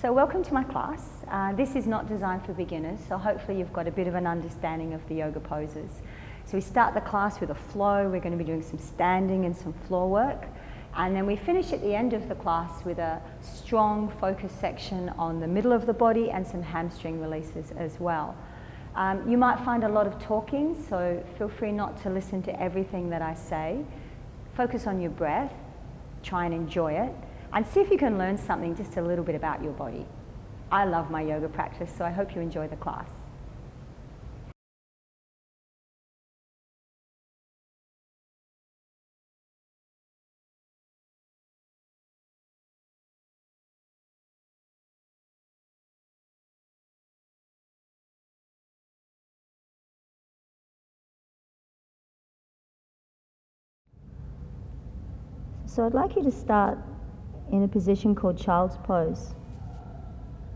So welcome to my class. This is not designed for beginners, so hopefully you've got a bit of an understanding of the yoga poses. So we start the class with a flow. We're going to be doing some standing and some floor work. And then we finish at the end of the class with a strong focus section on the middle of the body and some hamstring releases as well. You might find a lot of talking, so feel free not to listen to everything that I say. Focus on your breath, try and enjoy it, and see if you can learn something just a little bit about your body. I love my yoga practice, so I hope you enjoy the class. So I'd like you to start in a position called child's pose,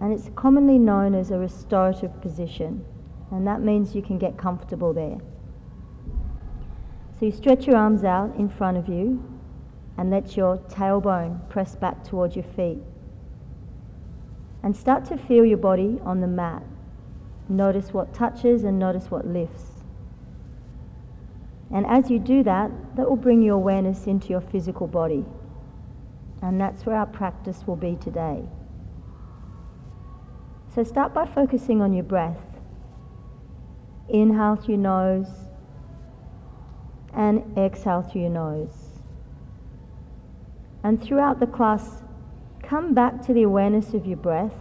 and it's commonly known as a restorative position, and that means you can get comfortable there. So you stretch your arms out in front of you and let your tailbone press back towards your feet, and start to feel your body on the mat. Notice what touches and notice what lifts. And as you do that, that will bring your awareness into your physical body. And that's where our practice will be today. So start by focusing on your breath. Inhale through your nose and exhale through your nose. And throughout the class, come back to the awareness of your breath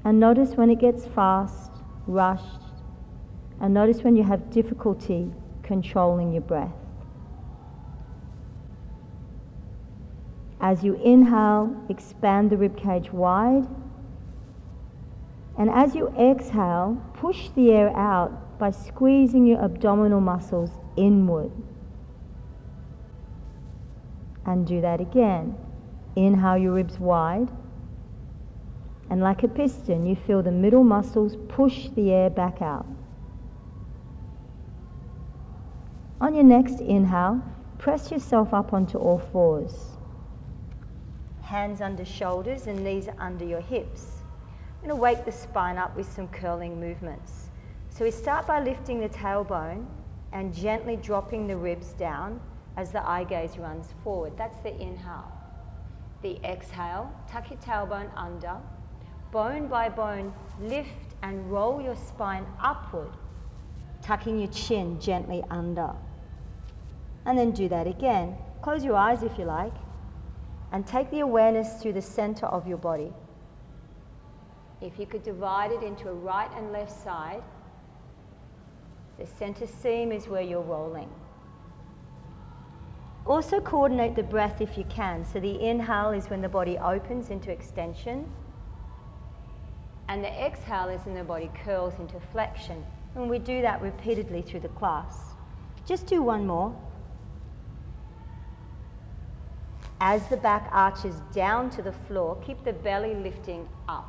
and notice when it gets fast, rushed, and notice when you have difficulty controlling your breath. As you inhale, expand the ribcage wide, and as you exhale, push the air out by squeezing your abdominal muscles inward. And do that again. Inhale your ribs wide, and like a piston, you feel the middle muscles push the air back out. On your next inhale, press yourself up onto all fours. Hands under shoulders and knees under your hips. I'm going to wake the spine up with some curling movements. So we start by lifting the tailbone and gently dropping the ribs down as the eye gaze runs forward. That's the inhale. The exhale, tuck your tailbone under. Bone by bone, lift and roll your spine upward, tucking your chin gently under. And then do that again. Close your eyes if you like, and take the awareness through the center of your body. If you could divide it into a right and left side, the center seam is where you're rolling. Also coordinate the breath if you can. So the inhale is when the body opens into extension, and the exhale is when the body curls into flexion. And we do that repeatedly through the class. Just do one more. As the back arches down to the floor, keep the belly lifting up.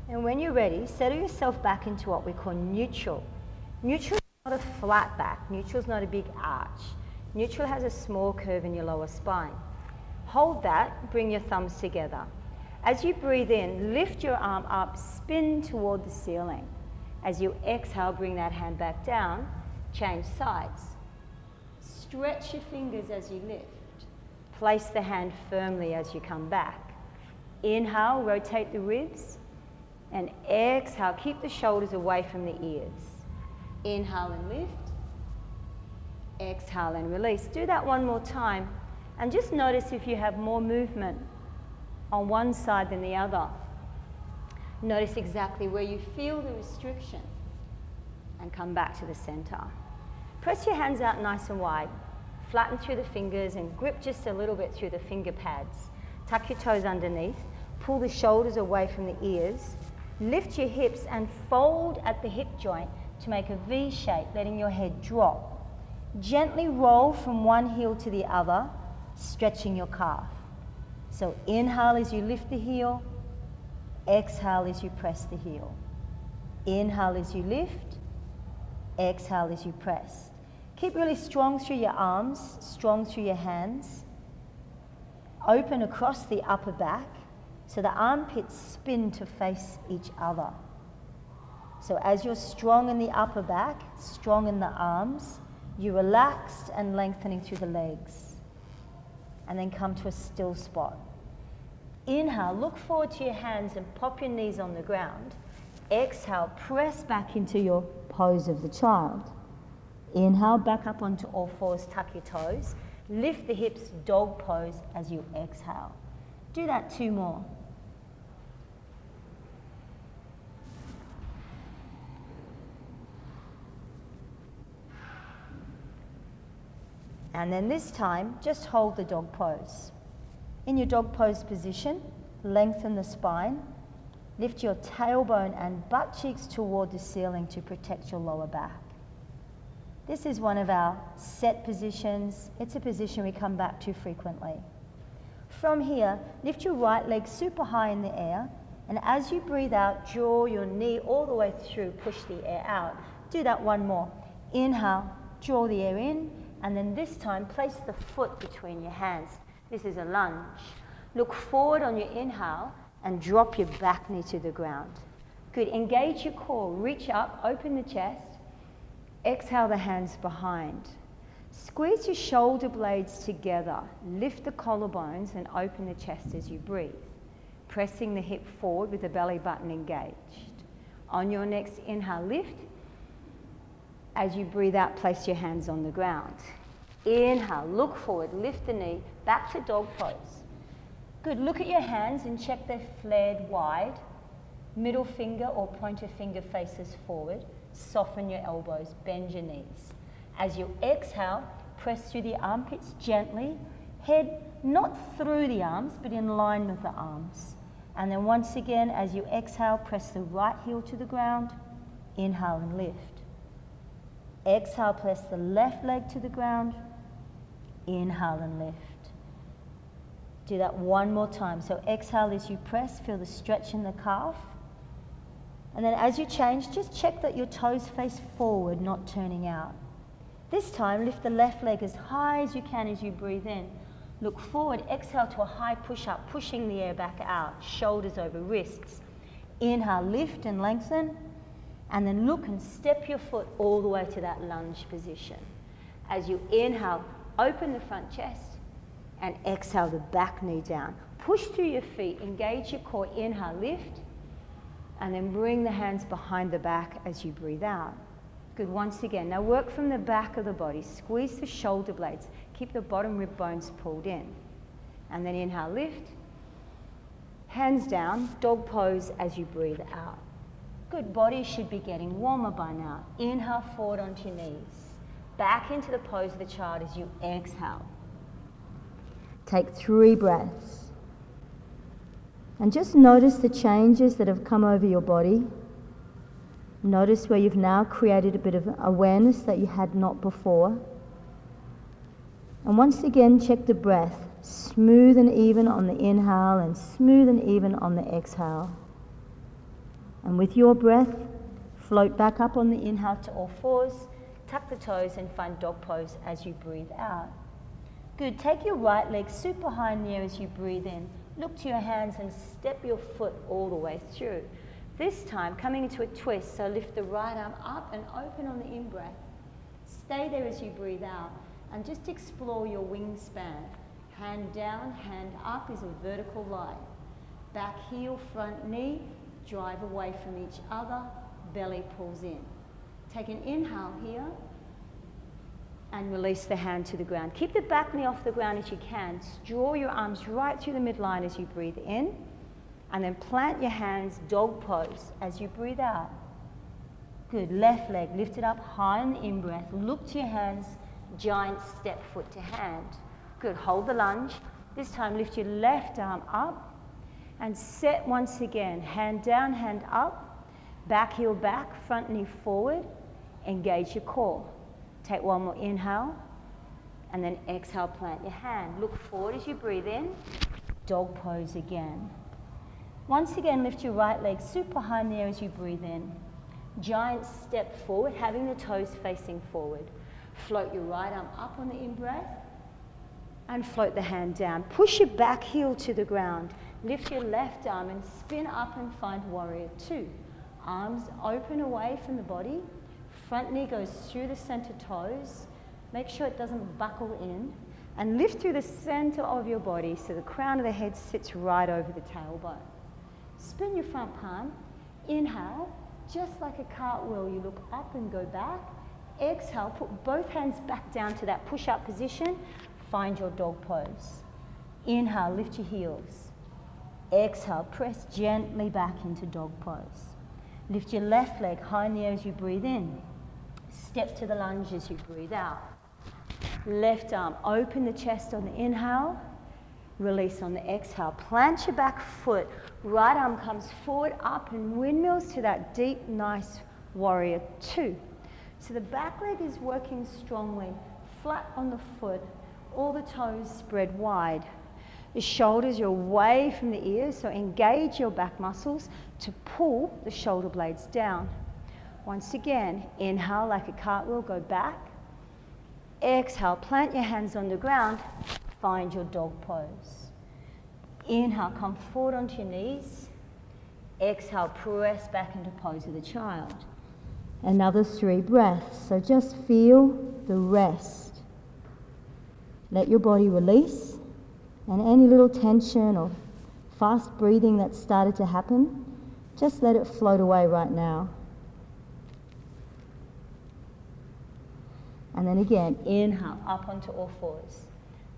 And when you're ready, settle yourself back into what we call neutral. Neutral is not a flat back. Neutral is not a big arch. Neutral has a small curve in your lower spine. Hold that, bring your thumbs together. As you breathe in, lift your arm up, spin toward the ceiling. As you exhale, bring that hand back down, change sides. Stretch your fingers as you lift. Place the hand firmly as you come back. Inhale, rotate the ribs. And exhale, keep the shoulders away from the ears. Inhale and lift. Exhale and release. Do that one more time. And just notice if you have more movement on one side than the other. Notice exactly where you feel the restriction. And come back to the center. Press your hands out nice and wide. Flatten through the fingers and grip just a little bit through the finger pads. Tuck your toes underneath. Pull the shoulders away from the ears. Lift your hips and fold at the hip joint to make a V shape, letting your head drop. Gently roll from one heel to the other, stretching your calf. So inhale as you lift the heel. Exhale as you press the heel. Inhale as you lift. Exhale as you press. Keep really strong through your arms, strong through your hands. Open across the upper back so the armpits spin to face each other. So as you're strong in the upper back, strong in the arms, you're relaxed and lengthening through the legs. And then come to a still spot. Inhale, look forward to your hands and pop your knees on the ground. Exhale, press back into your pose of the child. Inhale, back up onto all fours, tuck your toes. Lift the hips, dog pose as you exhale. Do that 2 more. And then this time, just hold the dog pose. In your dog pose position, lengthen the spine, lift your tailbone and butt cheeks toward the ceiling to protect your lower back. This is one of our set positions. It's a position we come back to frequently. From here, lift your right leg super high in the air, and as you breathe out, draw your knee all the way through, push the air out. Do that 1 more. Inhale, draw the air in, and then this time, place the foot between your hands. This is a lunge. Look forward on your inhale and drop your back knee to the ground. Good, engage your core, reach up, open the chest. Exhale the hands behind. Squeeze your shoulder blades together. Lift the collarbones and open the chest as you breathe. Pressing the hip forward with the belly button engaged. On your next inhale, lift. As you breathe out, place your hands on the ground. Inhale, look forward, lift the knee, back to dog pose. Good, look at your hands and check they're flared wide. Middle finger or pointer finger faces forward. Soften your elbows, bend your knees. As you exhale, press through the armpits gently. Head not through the arms, but in line with the arms. And then once again, as you exhale, press the right heel to the ground. Inhale and lift. Exhale, press the left leg to the ground. Inhale and lift. Do that 1 more time. So exhale as you press, feel the stretch in the calf. And then as you change, just check that your toes face forward, not turning out. This time, lift the left leg as high as you can as you breathe in. Look forward, exhale to a high push-up, pushing the air back out, shoulders over wrists. Inhale, lift and lengthen. And then look and step your foot all the way to that lunge position. As you inhale, open the front chest and exhale the back knee down. Push through your feet, engage your core, inhale, lift, and then bring the hands behind the back as you breathe out. Good, once again. Now work from the back of the body. Squeeze the shoulder blades. Keep the bottom rib bones pulled in. And then inhale, lift. Hands down, dog pose as you breathe out. Good, body should be getting warmer by now. Inhale forward onto your knees. Back into the pose of the child as you exhale. Take 3 breaths. And just notice the changes that have come over your body. Notice where you've now created a bit of awareness that you had not before. And once again, check the breath. Smooth and even on the inhale and smooth and even on the exhale. And with your breath, float back up on the inhale to all fours, tuck the toes and find dog pose as you breathe out. Good, take your right leg super high in the air as you breathe in. Look to your hands and step your foot all the way through. This time, coming into a twist, so lift the right arm up and open on the in-breath. Stay there as you breathe out and just explore your wingspan. Hand down, hand up is a vertical line. Back heel, front knee, drive away from each other, belly pulls in. Take an inhale here and release the hand to the ground. Keep the back knee off the ground as you can. Draw your arms right through the midline as you breathe in, and then plant your hands, dog pose, as you breathe out. Good, left leg lifted up high on the in-breath. Look to your hands, giant step foot to hand. Good, hold the lunge. This time lift your left arm up and set once again. Hand down, hand up, back heel back, front knee forward. Engage your core. Take 1 more inhale, and then exhale, plant your hand. Look forward as you breathe in, dog pose again. Once again, lift your right leg super high in the air as you breathe in. Giant step forward, having the toes facing forward. Float your right arm up on the in-breath, and float the hand down. Push your back heel to the ground. Lift your left arm and spin up and find warrior two. Arms open away from the body. Front knee goes through the center toes. Make sure it doesn't buckle in. And lift through the center of your body so the crown of the head sits right over the tailbone. Spin your front palm. Inhale, just like a cartwheel, you look up and go back. Exhale, put both hands back down to that push-up position. Find your dog pose. Inhale, lift your heels. Exhale, press gently back into dog pose. Lift your left leg high in the air as you breathe in. Step to the lunge as you breathe out. Left arm, open the chest on the inhale. Release on the exhale. Plant your back foot. Right arm comes forward, up, and windmills to that deep, nice warrior two. So the back leg is working strongly, flat on the foot, all the toes spread wide. The shoulders are away from the ears, so engage your back muscles to pull the shoulder blades down. Once again, inhale like a cartwheel, go back. Exhale, plant your hands on the ground, find your dog pose. Inhale, come forward onto your knees. Exhale, press back into pose of the child. Another 3 breaths, so just feel the rest. Let your body release, and any little tension or fast breathing that's started to happen, just let it float away right now. And then again, inhale, up onto all fours.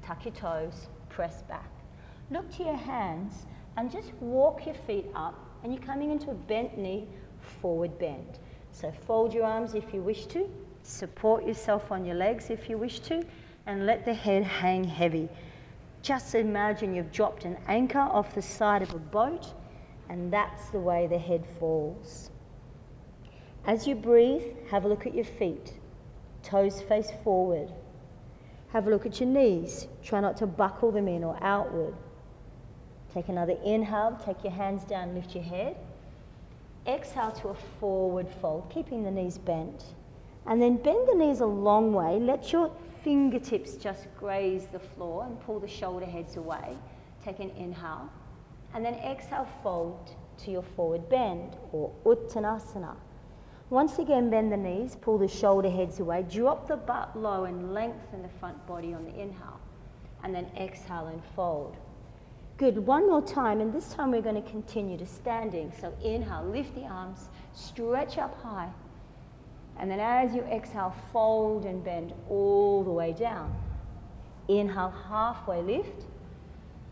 Tuck your toes, press back. Look to your hands and just walk your feet up, and you're coming into a bent knee, forward bend. So fold your arms if you wish to, support yourself on your legs if you wish to, and let the head hang heavy. Just imagine you've dropped an anchor off the side of a boat, and that's the way the head falls. As you breathe, have a look at your feet. Toes face forward. Have a look at your knees. Try not to buckle them in or outward. Take another inhale, take your hands down, lift your head. Exhale to a forward fold, keeping the knees bent. And then bend the knees a long way. Let your fingertips just graze the floor and pull the shoulder heads away. Take an inhale. And then exhale, fold to your forward bend, or Uttanasana. Once again, bend the knees, pull the shoulder heads away, drop the butt low and lengthen the front body on the inhale. And then exhale and fold. Good, one more time, and this time we're going to continue to standing. So inhale, lift the arms, stretch up high. And then as you exhale, fold and bend all the way down. Inhale, halfway lift.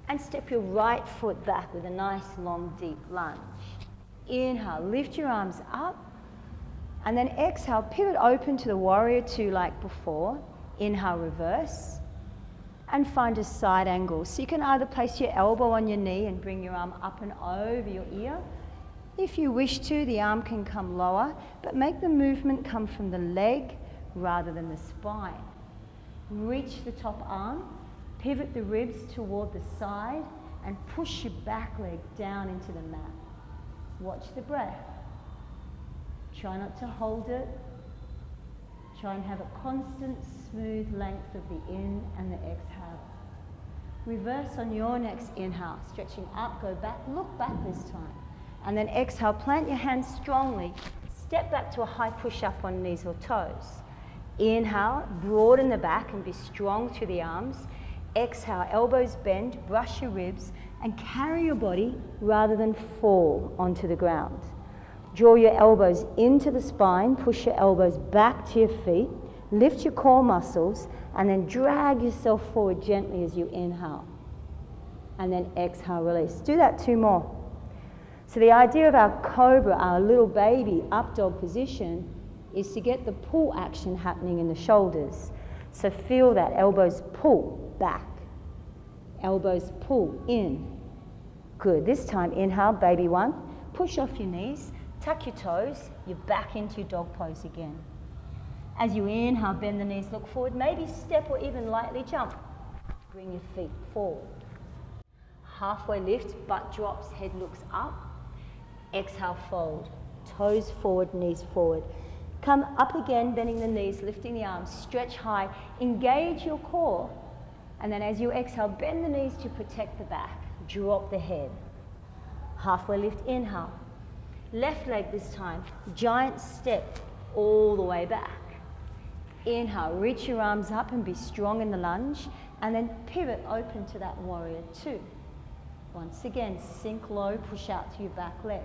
And step your right foot back with a nice, long, deep lunge. Inhale, lift your arms up. And then exhale, pivot open to the warrior two like before. Inhale, reverse. And find a side angle. So you can either place your elbow on your knee and bring your arm up and over your ear. If you wish to, the arm can come lower, but make the movement come from the leg rather than the spine. Reach the top arm, pivot the ribs toward the side, and push your back leg down into the mat. Watch the breath. Try not to hold it. Try and have a constant, smooth length of the in and the exhale. Reverse on your next inhale, stretching up, go back, look back this time. And then exhale, plant your hands strongly. Step back to a high push-up on knees or toes. Inhale, broaden the back and be strong through the arms. Exhale, elbows bend, brush your ribs, and carry your body rather than fall onto the ground. Draw your elbows into the spine, push your elbows back to your feet, lift your core muscles, and then drag yourself forward gently as you inhale. And then exhale, release. Do that 2 more. So the idea of our cobra, our little baby up dog position, is to get the pull action happening in the shoulders. So feel that, elbows pull back, elbows pull in. Good, this time inhale, baby one, push off your knees, tuck your toes, you're back into your dog pose again. As you inhale, bend the knees, look forward, maybe step or even lightly jump. Bring your feet forward. Halfway lift, butt drops, head looks up. Exhale, fold, toes forward, knees forward. Come up again, bending the knees, lifting the arms, stretch high, engage your core, And then as you exhale, bend the knees to protect the back. Drop the head. Halfway lift, inhale. Left leg this time, giant step all the way back. Inhale, reach your arms up and be strong in the lunge, and then pivot open to that warrior two. Once again, sink low, push out to your back leg.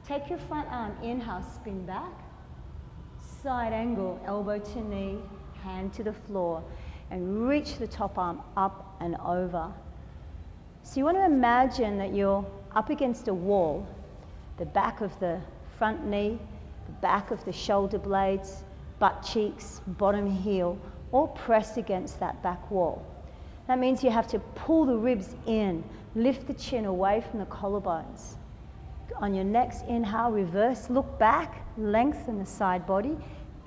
Take your front arm, inhale, spin back. Side angle, elbow to knee, hand to the floor, and reach the top arm up and over. So you want to imagine that you're up against a wall, the back of the front knee, the back of the shoulder blades, butt cheeks, bottom heel, all press against that back wall. That means you have to pull the ribs in, lift the chin away from the collarbones. On your next inhale, reverse, look back, lengthen the side body.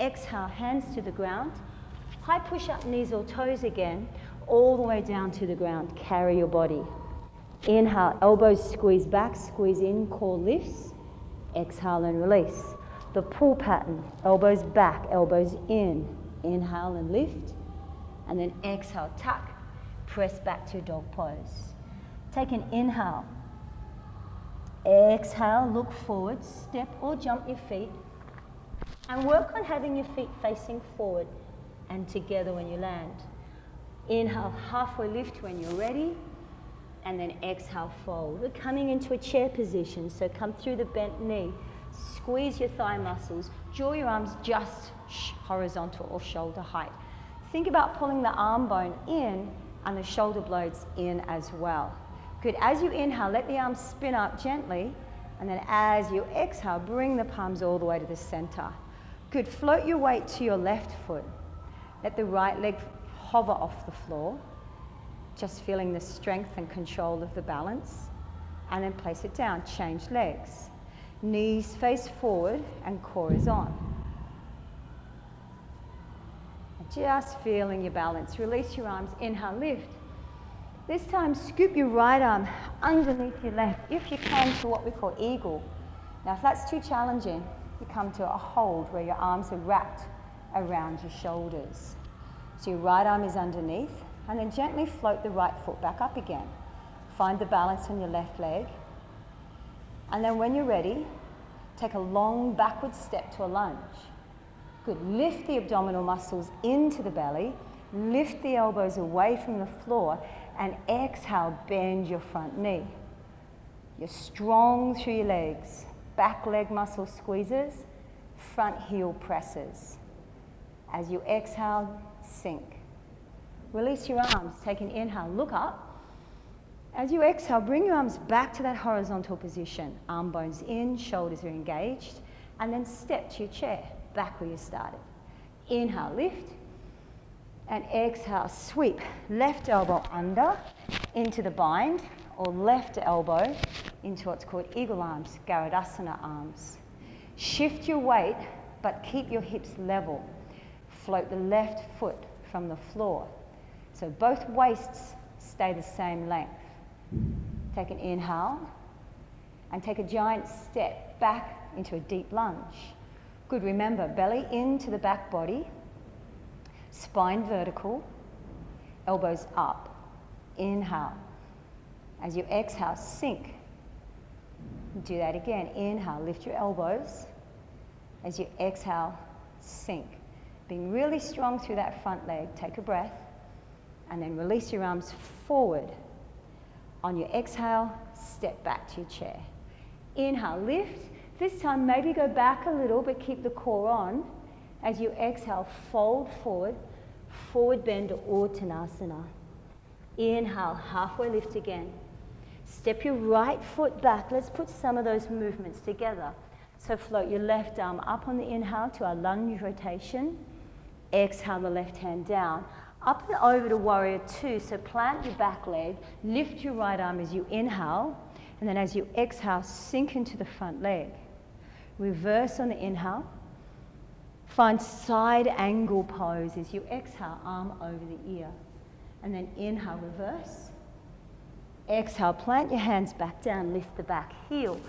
Exhale, hands to the ground. High push-up, knees or toes again, all the way down to the ground. Carry your body. Inhale, elbows squeeze back, squeeze in, core lifts. Exhale and release. The pull pattern, elbows back, elbows in. Inhale and lift. And then exhale, tuck. Press back to dog pose. Take an inhale. Exhale, look forward, step or jump your feet. And work on having your feet facing forward and together when you land. Inhale, halfway lift when you're ready. And then exhale, fold. We're coming into a chair position, so come through the bent knee. Squeeze your thigh muscles. Draw your arms just horizontal or shoulder height. Think about pulling the arm bone in and the shoulder blades in as well. Good. As you inhale, let the arms spin up gently. And then as you exhale, bring the palms all the way to the center. Good. Float your weight to your left foot. Let the right leg hover off the floor. Just feeling the strength and control of the balance. And then place it down. Change legs. Knees face forward and core is on. Just feeling your balance. Release your arms. Inhale, lift. This time, scoop your right arm underneath your left, if you can, to what we call eagle. Now, if that's too challenging, you come to a hold where your arms are wrapped around your shoulders. So your right arm is underneath, and then gently float the right foot back up again. Find the balance on your left leg. And then when you're ready, take a long backward step to a lunge. Good. Lift the abdominal muscles into the belly. Lift the elbows away from the floor. And exhale, bend your front knee. You're strong through your legs. Back leg muscle squeezes. Front heel presses. As you exhale, sink. Release your arms. Take an inhale. Look up. As you exhale, bring your arms back to that horizontal position. Arm bones in, shoulders are engaged. And then step to your chair, back where you started. Inhale, lift. And exhale, sweep. Left elbow under into the bind, or left elbow into what's called eagle arms, Garudasana arms. Shift your weight, but keep your hips level. Float the left foot from the floor. So both waists stay the same length. Take an inhale, and take a giant step back into a deep lunge. Good, remember, belly into the back body, spine vertical, elbows up. Inhale. As you exhale, sink. Do that again. Inhale, lift your elbows. As you exhale, sink. Being really strong through that front leg, take a breath, and then release your arms forward. On your exhale, step back to your chair. Inhale, lift. This time, maybe go back a little, but keep the core on. As you exhale, fold forward, forward bend or Uttanasana. Inhale, halfway lift again. Step your right foot back. Let's put some of those movements together. So float your left arm up on the inhale to our lunge rotation. Exhale the left hand down. Up and over to warrior two. So plant your back leg, lift your right arm as you inhale, and then as you exhale, sink into the front leg. Reverse on the inhale. Find side angle pose as you exhale, arm over the ear. And then inhale, reverse. Exhale, plant your hands back down, lift the back heel.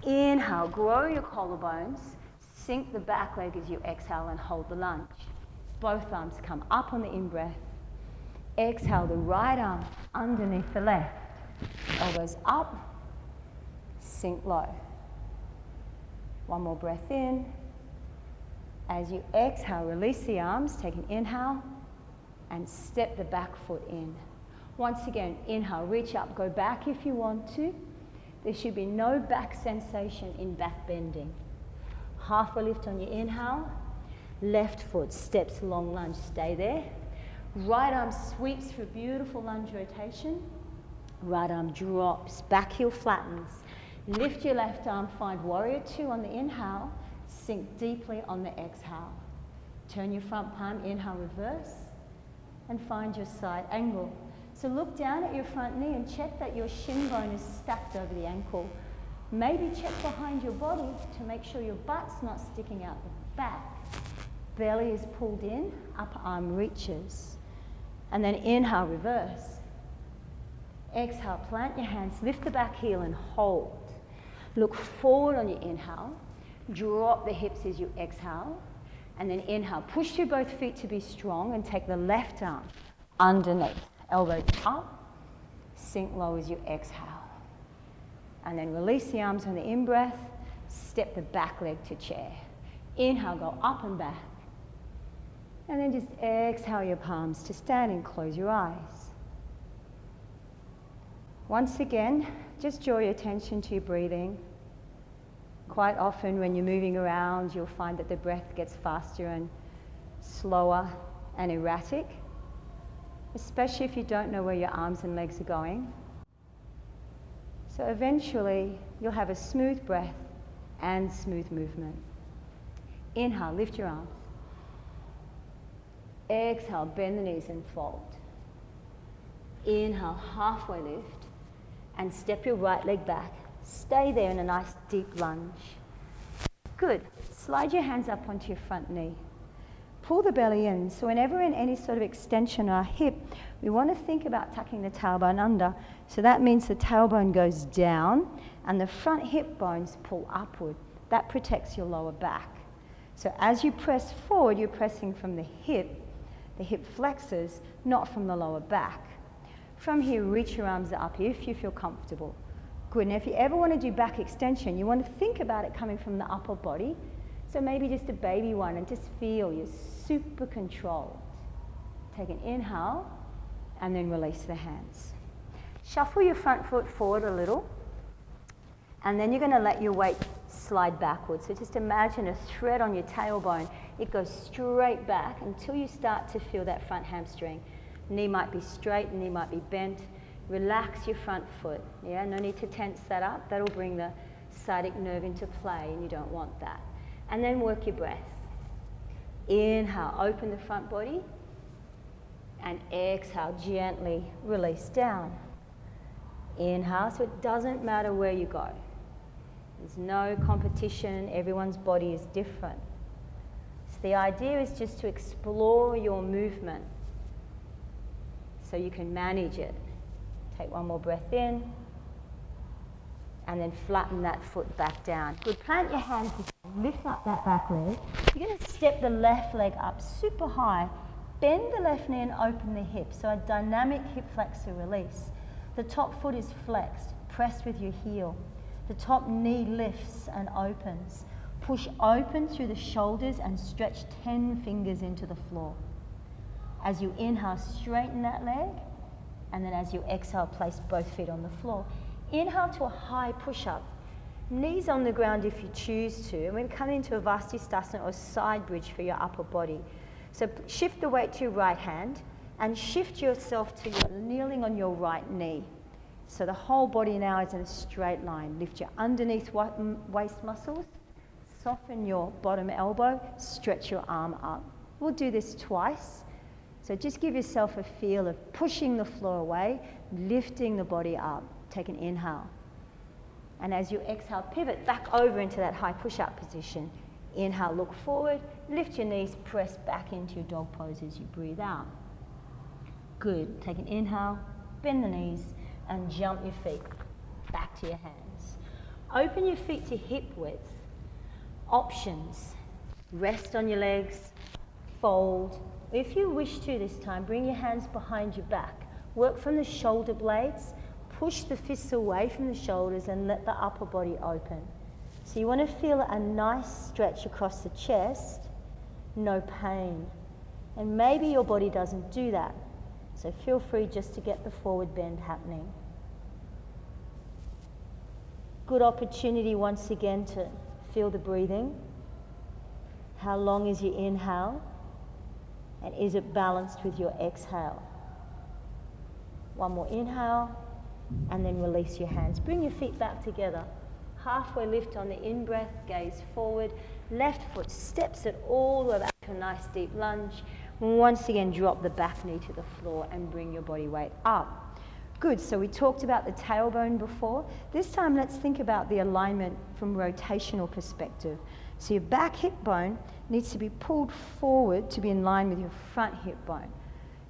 Inhale, grow your collarbones, sink the back leg as you exhale and hold the lunge. Both arms come up on the in-breath. Exhale the right arm underneath the left. Elbows up, sink low. One more breath in. As you exhale, release the arms, take an inhale, and step the back foot in. Once again, inhale, reach up, go back if you want to. There should be no back sensation in back bending. Halfway lift on your inhale, left foot steps long lunge, stay there. Right arm sweeps for beautiful lunge rotation. Right arm drops, back heel flattens. Lift your left arm, find warrior two on the inhale, sink deeply on the exhale. Turn your front palm, inhale, reverse, and find your side angle. So look down at your front knee and check that your shin bone is stacked over the ankle. Maybe check behind your body to make sure your butt's not sticking out the back. Belly is pulled in, upper arm reaches. And then inhale, reverse. Exhale, plant your hands, lift the back heel and hold. Look forward on your inhale, drop the hips as you exhale, and then inhale. Push through both feet to be strong and take the left arm underneath. Elbows up, sink low as you exhale. And then release the arms on the in-breath, step the back leg to chair. Inhale, go up and back. And then just exhale your palms to stand and close your eyes. Once again, just draw your attention to your breathing. Quite often when you're moving around, you'll find that the breath gets faster and slower and erratic, especially if you don't know where your arms and legs are going. So eventually, you'll have a smooth breath and smooth movement. Inhale, lift your arms. Exhale, bend the knees and fold. Inhale, halfway lift, and step your right leg back. Stay there in a nice deep lunge. Good. Slide your hands up onto your front knee. Pull the belly in. So whenever in any sort of extension or hip, we want to think about tucking the tailbone under. So that means the tailbone goes down and the front hip bones pull upward. That protects your lower back. So as you press forward, you're pressing from the hip flexors, not from the lower back. From here, reach your arms up if you feel comfortable. Good. Now if you ever want to do back extension, you want to think about it coming from the upper body. So maybe just a baby one and just feel you're super controlled. Take an inhale and then release the hands. Shuffle your front foot forward a little and then you're going to let your weight slide backwards. So just imagine a thread on your tailbone. It goes straight back until you start to feel that front hamstring. Knee might be straight, knee might be bent. Relax your front foot. Yeah, no need to tense that up. That'll bring the sciatic nerve into play and you don't want that. And then work your breath. Inhale, open the front body. And exhale, gently release down. Inhale, so it doesn't matter where you go. There's no competition, everyone's body is different. So the idea is just to explore your movement so you can manage it. Take one more breath in. And then flatten that foot back down. Good, plant your hands, lift up that back leg. You're going to step the left leg up super high. Bend the left knee and open the hip. So a dynamic hip flexor release. The top foot is flexed. Press with your heel. The top knee lifts and opens. Push open through the shoulders and stretch 10 fingers into the floor. As you inhale, straighten that leg. And then as you exhale, place both feet on the floor. Inhale to a high push-up. Knees on the ground if you choose to. And we're coming into a Vastisthasana or side bridge for your upper body. So shift the weight to your right hand and shift yourself to your kneeling on your right knee. So the whole body now is in a straight line. Lift your underneath waist muscles. Soften your bottom elbow. Stretch your arm up. We'll do this twice. So just give yourself a feel of pushing the floor away, lifting the body up. Take an inhale. And as you exhale, pivot back over into that high push-up position. Inhale, look forward, lift your knees, press back into your dog pose as you breathe out. Good. Take an inhale, bend the knees, and jump your feet back to your hands. Open your feet to hip width. Options. Rest on your legs, fold, If you wish to this time, bring your hands behind your back. Work from the shoulder blades, push the fists away from the shoulders and let the upper body open. So you want to feel a nice stretch across the chest, no pain. And maybe your body doesn't do that. So feel free just to get the forward bend happening. Good opportunity once again to feel the breathing. How long is your inhale? And is it balanced with your exhale? One more inhale, and then release your hands. Bring your feet back together. Halfway lift on the in-breath, gaze forward. Left foot steps it all the way back to a nice deep lunge. Once again, drop the back knee to the floor and bring your body weight up. Good, so we talked about the tailbone before. This time, let's think about the alignment from a rotational perspective. So your back hip bone needs to be pulled forward to be in line with your front hip bone.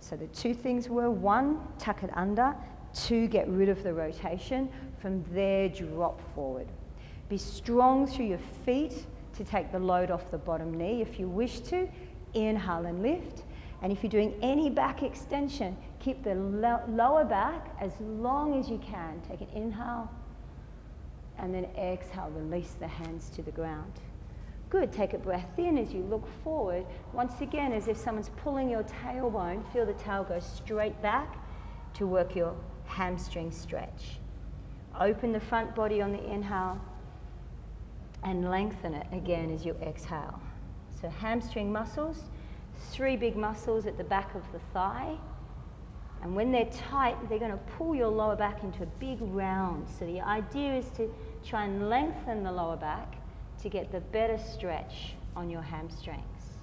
So the two things were, one, tuck it under, two, get rid of the rotation. From there, drop forward. Be strong through your feet to take the load off the bottom knee. If you wish to, inhale and lift. And if you're doing any back extension, keep the lower back as long as you can. Take an inhale, and then exhale, release the hands to the ground. Good, take a breath in as you look forward. Once again, as if someone's pulling your tailbone, feel the tail go straight back to work your hamstring stretch. Open the front body on the inhale and lengthen it again as you exhale. So hamstring muscles, 3 big muscles at the back of the thigh. And when they're tight, they're going to pull your lower back into a big round. So the idea is to try and lengthen the lower back to get the better stretch on your hamstrings.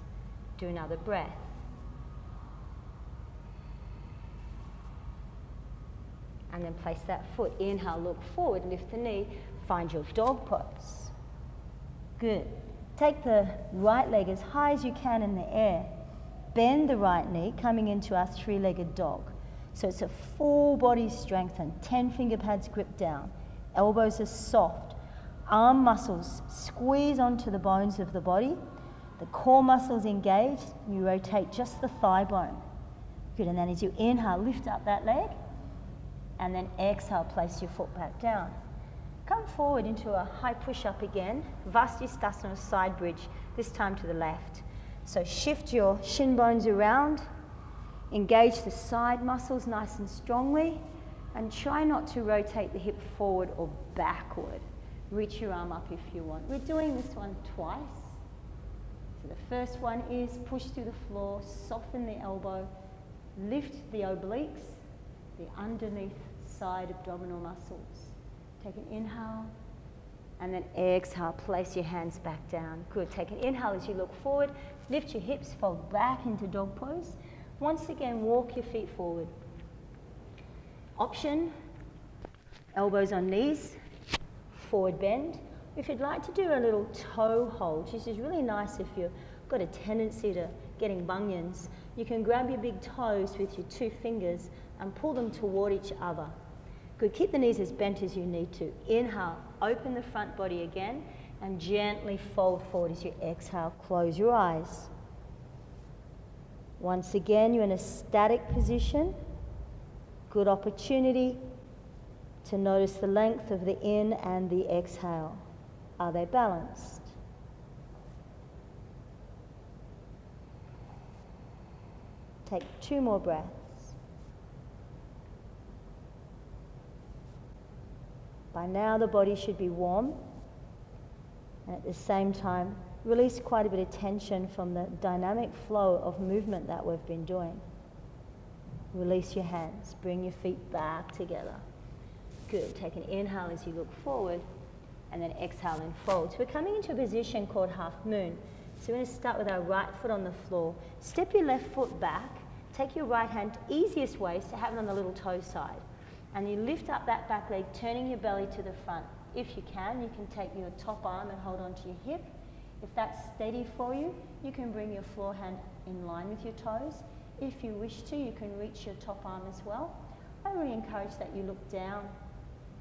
Do another breath. And then place that foot. Inhale, look forward, lift the knee, find your dog pose. Good. Take the right leg as high as you can in the air. Bend the right knee, coming into our 3-legged dog. So it's a full body strengthen, 10 finger pads grip down. Elbows are soft. Arm muscles squeeze onto the bones of the body. The core muscles engaged. You rotate just the thigh bone. Good, and then as you inhale, lift up that leg. And then exhale, place your foot back down. Come forward into a high push-up again. Vastisthasana side bridge, this time to the left. So shift your shin bones around. Engage the side muscles nice and strongly. And try not to rotate the hip forward or backward. Reach your arm up if you want. We're doing this one twice. So the first one is push through the floor, soften the elbow, lift the obliques, the underneath side abdominal muscles. Take an inhale, and then exhale, place your hands back down. Good, take an inhale as you look forward, lift your hips, fold back into dog pose. Once again, walk your feet forward. Option, elbows on knees, forward bend. If you'd like to do a little toe hold, which is really nice if you've got a tendency to getting bunions, you can grab your big toes with your 2 fingers and pull them toward each other. Good, keep the knees as bent as you need to. Inhale, open the front body again, and gently fold forward as you exhale. Close your eyes. Once again, you're in a static position. Good opportunity to notice the length of the in and the exhale. Are they balanced? Take 2 more breaths. By now the body should be warm, and at the same time release quite a bit of tension from the dynamic flow of movement that we've been doing. Release your hands, bring your feet back together. Good, take an inhale as you look forward, and then exhale and fold. So we're coming into a position called half moon. So we're going to start with our right foot on the floor. Step your left foot back, take your right hand, easiest way is to have it on the little toe side. And you lift up that back leg, turning your belly to the front. If you can take your top arm and hold onto your hip. If that's steady for you, you can bring your floor hand in line with your toes. If you wish to, you can reach your top arm as well. I really encourage that you look down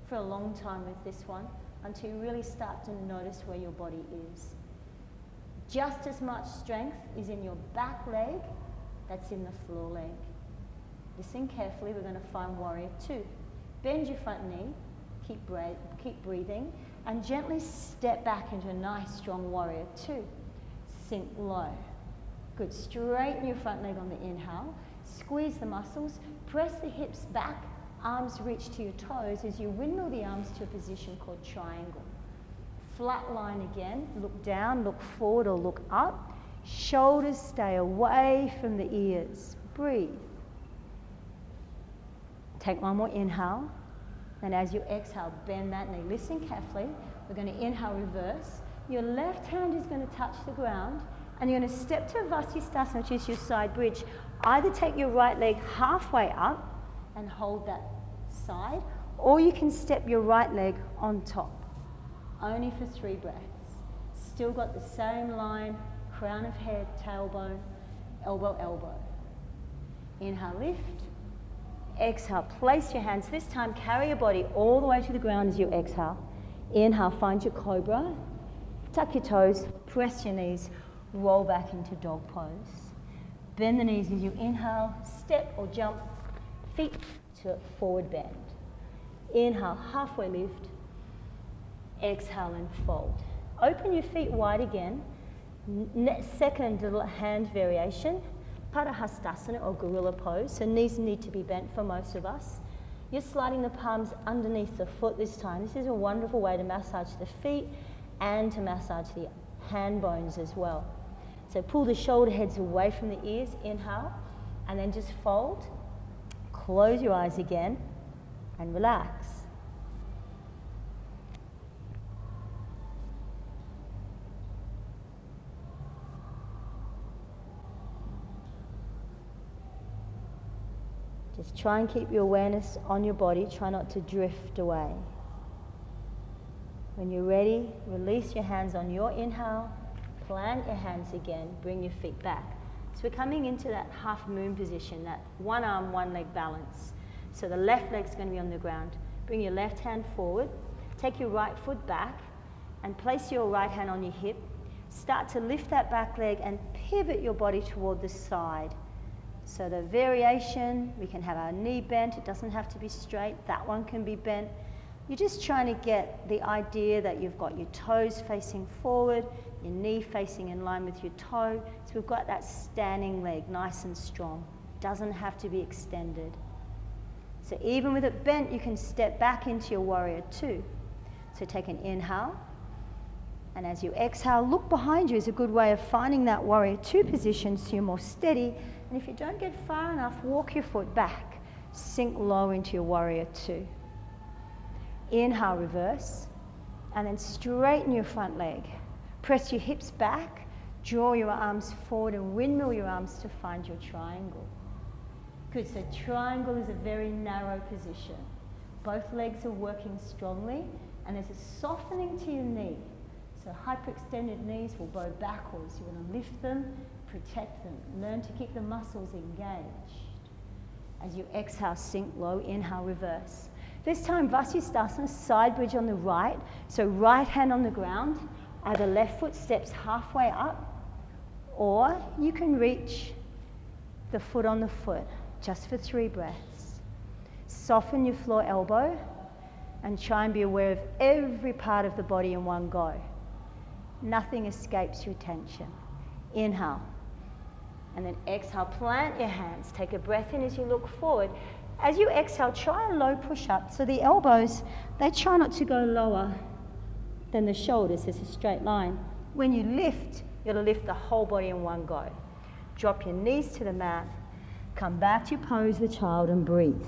for a long time with this one until you really start to notice where your body is. Just as much strength is in your back leg That's in the floor leg. Listen carefully, we're going to find warrior two. Bend your front knee, keep breathing, and gently step back into a nice strong warrior two. Sink low. Good, straighten your front leg on the inhale, squeeze the muscles, press the hips back, arms reach to your toes as you windmill the arms to a position called triangle. Flat line again, look down, look forward or look up. Shoulders stay away from the ears. Breathe. Take one more inhale. And as you exhale, bend that knee. Listen carefully. We're going to inhale, reverse. Your left hand is going to touch the ground. And you're going to step to Vasisthasana, which is your side bridge. Either take your right leg halfway up and hold that side, or you can step your right leg on top. Only for 3 breaths. Still got the same line, crown of head, tailbone, elbow, elbow. Inhale, lift. Exhale, place your hands. This time, carry your body all the way to the ground as you exhale. Inhale, find your cobra. Tuck your toes, press your knees, roll back into dog pose. Bend the knees as you inhale, step or jump, feet to forward bend. Inhale, halfway lift. Exhale and fold. Open your feet wide again. Second little hand variation, Padahastasana or gorilla pose. So knees need to be bent for most of us. You're sliding the palms underneath the foot this time. This is a wonderful way to massage the feet and to massage the hand bones as well. So pull the shoulder heads away from the ears, inhale, and then just fold. Close your eyes again and relax. Just try and keep your awareness on your body. Try not to drift away. When you're ready, release your hands on your inhale. Plant your hands again. Bring your feet back. So we're coming into that half moon position, that one arm, one leg balance. So the left leg's going to be on the ground. Bring your left hand forward. Take your right foot back and place your right hand on your hip. Start to lift that back leg and pivot your body toward the side. So the variation, we can have our knee bent. It doesn't have to be straight. That one can be bent. You're just trying to get the idea that you've got your toes facing forward, your knee facing in line with your toe. So we've got that standing leg nice and strong. Doesn't have to be extended. So even with it bent, you can step back into your warrior two. So take an inhale. And as you exhale, look behind you is a good way of finding that warrior two position so you're more steady. And if you don't get far enough, walk your foot back. Sink low into your warrior two. Inhale, reverse. And then straighten your front leg. Press your hips back. Draw your arms forward and windmill your arms to find your triangle. Good, so triangle is a very narrow position. Both legs are working strongly and there's a softening to your knee. So hyperextended knees will bow backwards. You want to lift them, protect them. Learn to keep the muscles engaged. As you exhale, sink low, inhale, reverse. This time, Vasisthasana, side bridge on the right. So right hand on the ground, either left foot steps halfway up, or you can reach the foot on the foot, just for 3 breaths. Soften your floor elbow, and try and be aware of every part of the body in one go. Nothing escapes your attention. Inhale. And then exhale, plant your hands. Take a breath in as you look forward. As you exhale, try a low push-up. So the elbows, they try not to go lower than the shoulders. It's a straight line. When you lift, you'll lift the whole body in one go. Drop your knees to the mat. Come back to your pose, the child, and breathe.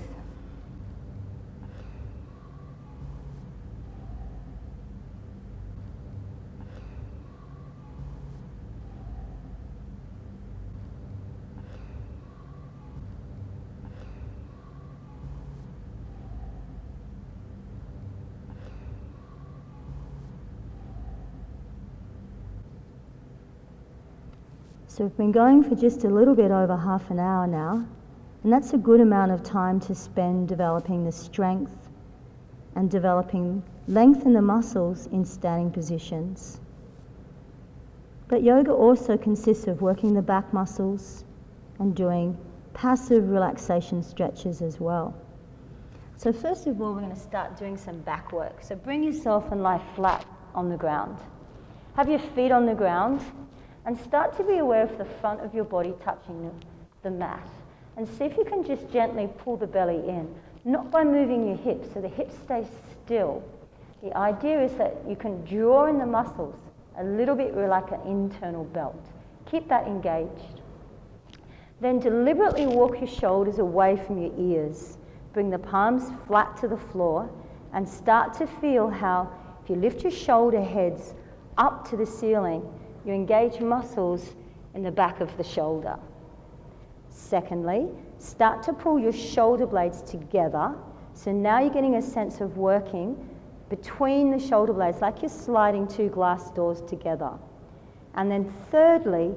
So we've been going for just a little bit over half an hour now, and that's a good amount of time to spend developing the strength and developing length in the muscles in standing positions. But yoga also consists of working the back muscles and doing passive relaxation stretches as well. So first of all, we're going to start doing some back work. So bring yourself and lie flat on the ground. Have your feet on the ground and start to be aware of the front of your body touching the mat. And see if you can just gently pull the belly in, not by moving your hips, so the hips stay still. The idea is that you can draw in the muscles a little bit like an internal belt. Keep that engaged. Then deliberately walk your shoulders away from your ears. Bring the palms flat to the floor and start to feel how if you lift your shoulder heads up to the ceiling, you engage muscles in the back of the shoulder. Secondly, start to pull your shoulder blades together. So now you're getting a sense of working between the shoulder blades, like you're sliding two glass doors together. And then thirdly,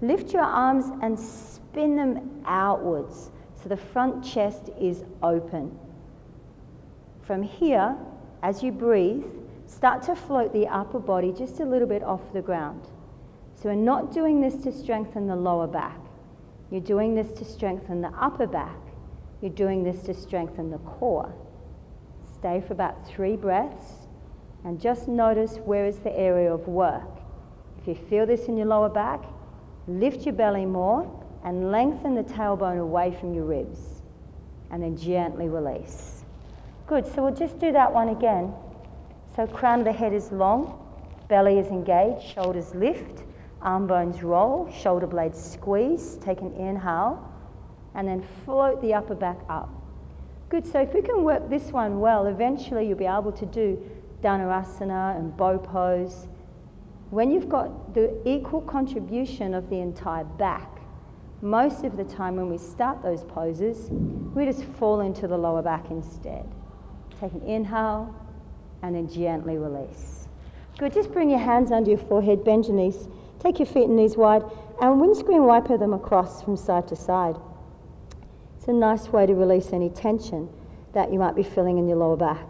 lift your arms and spin them outwards so the front chest is open. From here, as you breathe, start to float the upper body just a little bit off the ground. So we're not doing this to strengthen the lower back. You're doing this to strengthen the upper back. You're doing this to strengthen the core. Stay for about 3 breaths and just notice where is the area of work. If you feel this in your lower back, lift your belly more and lengthen the tailbone away from your ribs. And then gently release. Good, so we'll just do that one again. So crown of the head is long, belly is engaged, shoulders lift, arm bones roll, shoulder blades squeeze. Take an inhale and then float the upper back up. Good, so if we can work this one well, eventually you'll be able to do Dhanurasana and bow pose. When you've got the equal contribution of the entire back, most of the time when we start those poses, we just fall into the lower back instead. Take an inhale and then gently release. Good, just bring your hands under your forehead, bend your knees, take your feet and knees wide, and windscreen wiper them across from side to side. It's a nice way to release any tension that you might be feeling in your lower back.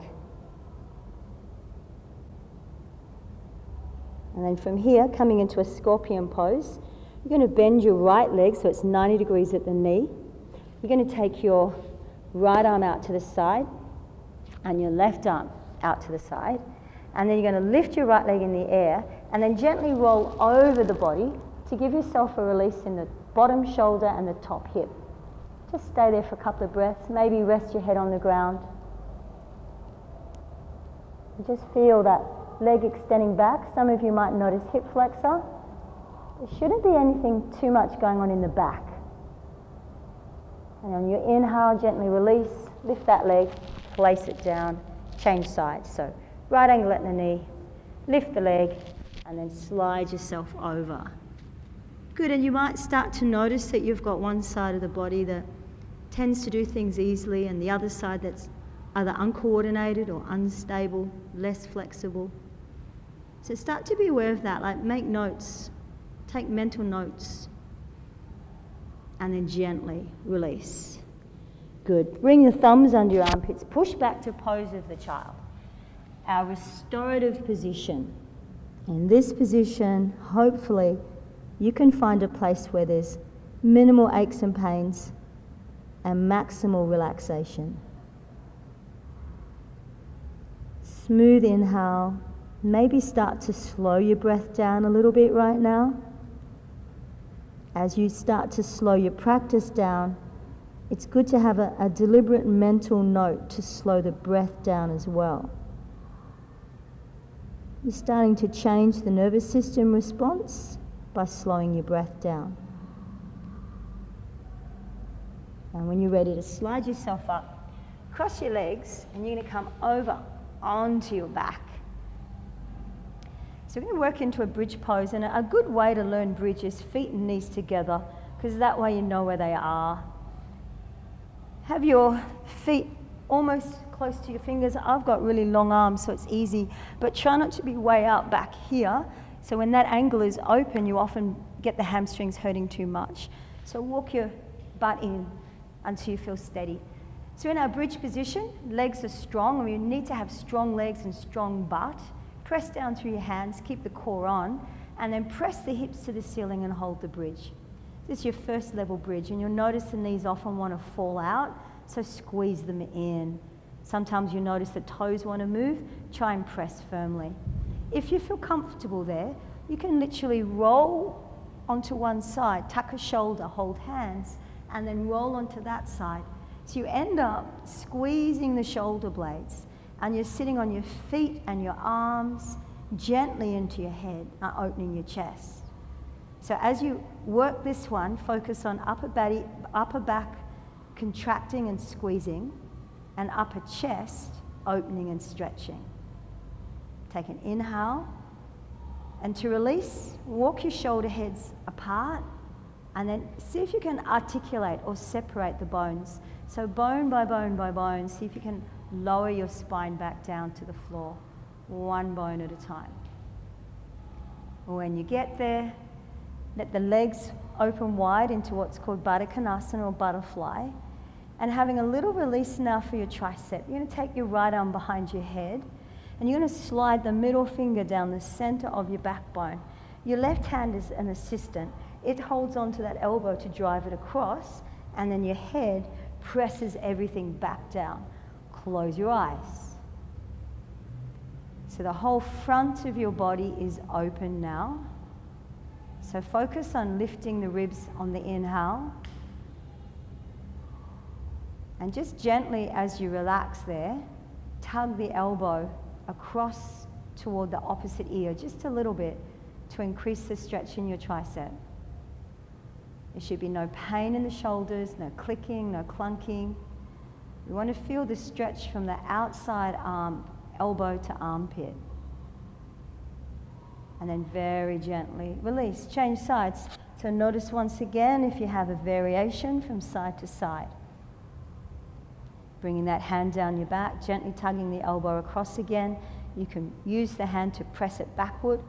And then from here, coming into a scorpion pose, you're going to bend your right leg so it's 90 degrees at the knee. You're going to take your right arm out to the side and your left arm out to the side. And then you're going to lift your right leg in the air and then gently roll over the body to give yourself a release in the bottom shoulder and the top hip. Just stay there for a couple of breaths. Maybe rest your head on the ground. And just feel that leg extending back. Some of you might notice hip flexor. There shouldn't be anything too much going on in the back. And on your inhale, gently release. Lift that leg, place it down, change sides. So right angle at the knee, lift the leg, and then slide yourself over. Good, and you might start to notice that you've got one side of the body that tends to do things easily and the other side that's either uncoordinated or unstable, less flexible. So start to be aware of that, like make notes, take mental notes, and then gently release. Good, bring your thumbs under your armpits, push back to pose of the child. Our restorative position. In this position, hopefully, you can find a place where there's minimal aches and pains and maximal relaxation. Smooth inhale. Maybe start to slow your breath down a little bit right now. As you start to slow your practice down, it's good to have a deliberate mental note to slow the breath down as well. You're starting to change the nervous system response by slowing your breath down. And when you're ready to slide yourself up, cross your legs and you're going to come over onto your back. So we're going to work into a bridge pose, and a good way to learn bridge is feet and knees together, because that way you know where they are. Have your feet almost close to your fingers. I've got really long arms, so it's easy, but try not to be way out back here. So when that angle is open, you often get the hamstrings hurting too much. So walk your butt in until you feel steady. So in our bridge position, legs are strong, and we need to have strong legs and strong butt. Press down through your hands, keep the core on, and then press the hips to the ceiling and hold the bridge. This is your first level bridge, and you'll notice the knees often want to fall out, so squeeze them in. Sometimes you notice the toes want to move, try and press firmly. If you feel comfortable there, you can literally roll onto one side, tuck a shoulder, hold hands, and then roll onto that side. So you end up squeezing the shoulder blades, and you're sitting on your feet and your arms gently into your head, opening your chest. So as you work this one, focus on upper back contracting and squeezing, and upper chest opening and stretching. Take an inhale, and to release, walk your shoulder heads apart, and then see if you can articulate or separate the bones. So bone by bone by bone, see if you can lower your spine back down to the floor, one bone at a time. When you get there, let the legs open wide into what's called Baddha Konasana or butterfly, and having a little release now for your tricep. You're going to take your right arm behind your head, and you're going to slide the middle finger down the center of your backbone. Your left hand is an assistant. It holds onto that elbow to drive it across, and then your head presses everything back down. Close your eyes. So the whole front of your body is open now. So focus on lifting the ribs on the inhale. And just gently, as you relax there, tug the elbow across toward the opposite ear just a little bit to increase the stretch in your tricep. There should be no pain in the shoulders, no clicking, no clunking. You want to feel the stretch from the outside arm, elbow to armpit. And then very gently release. Change sides. So notice once again if you have a variation from side to side. Bringing that hand down your back, gently tugging the elbow across again. You can use the hand to press it backward.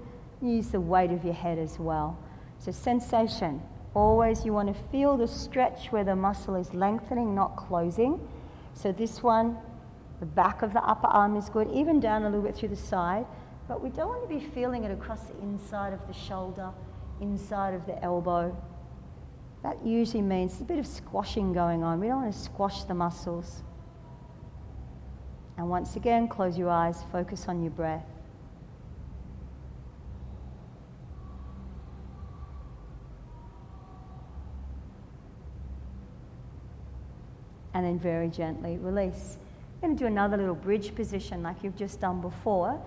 Use the weight of your head as well. So sensation. Always you want to feel the stretch where the muscle is lengthening, not closing. So this one, the back of the upper arm is good, even down a little bit through the side. But we don't want to be feeling it across the inside of the shoulder, inside of the elbow. That usually means a bit of squashing going on. We don't want to squash the muscles. And once again, close your eyes, focus on your breath. And then very gently release. You're going to do another little bridge position like you've just done before.